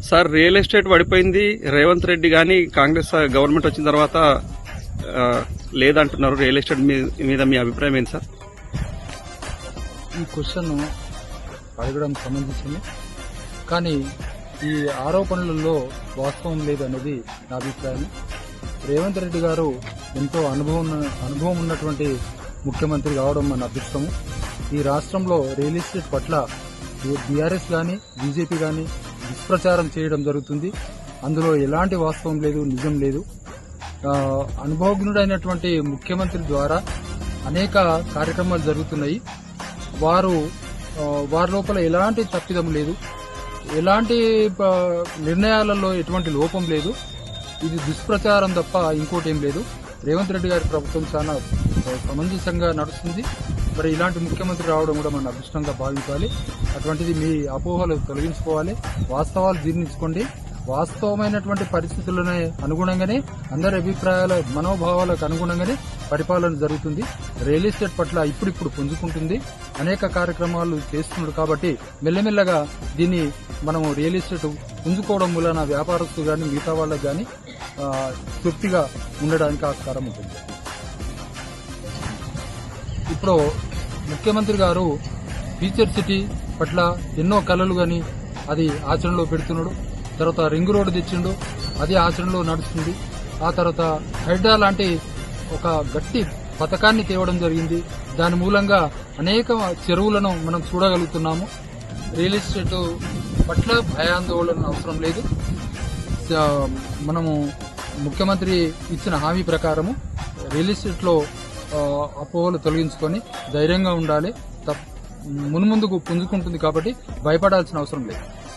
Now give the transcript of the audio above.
Sir real estate పడిపోయింది. రేవంత్ రెడ్డి గాని Congress government వచ్చిన తర్వాత లేదంటున్నారు. రియల్ ఎస్టేట్ మీద మీ అభిప్రాయం ఏంటి సార్? ఈ క్వశ్చన్ అడగడం సంబంధించింది, కానీ ఈ ఆరోపణలలో వాస్తవం లేదనేది నా అభిప్రాయం. రేవంత్ రెడ్డి గారు ఎంతో అనుభవం ఉన్నటువంటి ముఖ్యమంత్రి కావడం మన అదృష్టము. ఈ రాష్ట్రంలో రియల్ ఎస్టేట్ పట్ల బీఆర్ఎస్ కానీ బీజేపీ కానీ దుష్ప్రచారం చేయడం జరుగుతుంది. అందులో ఎలాంటి వాస్తవం లేదు, నిజం లేదు. అనుభవజ్ఞుడైనటువంటి ముఖ్యమంత్రి ద్వారా అనేక కార్యక్రమాలు జరుగుతున్నాయి. వారి లోపల ఎలాంటి తప్పిదం లేదు, ఎలాంటి నిర్ణయాలలో ఎటువంటి లోపం లేదు. ఇది దుష్ప్రచారం తప్ప ఇంకోటి ఏం లేదు. రేవంత్ రెడ్డి గారి ప్రభుత్వం చాలా సమంజసంగా నడుస్తుంది. మరి ఇలాంటి ముఖ్యమంత్రి రావడం కూడా మన అదృష్టంగా భావించాలి. అటువంటిది మీ అపోహలు తొలగించుకోవాలి, వాస్తవాలు జీర్ణించుకోండి. వాస్తవమైనటువంటి పరిస్థితులను అనుగుణంగానే అందరి అభిప్రాయాల మనోభావాలకు అనుగుణంగానే పరిపాలన జరుగుతుంది. రియల్ ఎస్టేట్ పట్ల ఇప్పుడిప్పుడు పుంజుకుంటుంది, అనేక కార్యక్రమాలు చేస్తున్నాడు. కాబట్టి మెల్లమెల్లగా దీన్ని మనం రియల్ ఎస్టేట్ పుంజుకోవడం వలన వ్యాపారస్తులు కానీ మిగతా వాళ్ళకు కానీ తృప్తిగా ఉండడానికి ఆస్కారం ఉంటుంది. ఇప్పుడు ముఖ్యమంత్రి గారు ఫ్యూచర్ సిటీ పట్ల ఎన్నో కలలు కానీ అది ఆచరణలో పెడుతున్నాడు. తర్వాత రింగ్ రోడ్డు తెచ్చిండు, అది ఆచరణలో నడుస్తుంది. ఆ తర్వాత హైడ్రా లాంటి ఒక గట్టి పథకాన్ని తేవడం జరిగింది. దాని మూలంగా అనేక చెరువులను మనం చూడగలుగుతున్నాము. రియల్ ఎస్టేట్ పట్ల భయాందోళన అవసరం లేదు. మనము ముఖ్యమంత్రి ఇచ్చిన హామీ ప్రకారము రియల్ ఎస్టేట్ లో అపోహలు తొలగించుకొని ధైర్యంగా ఉండాలి. మున్ముందుకు పుంజుకుంటుంది కాబట్టి భయపడాల్సిన అవసరం లేదు.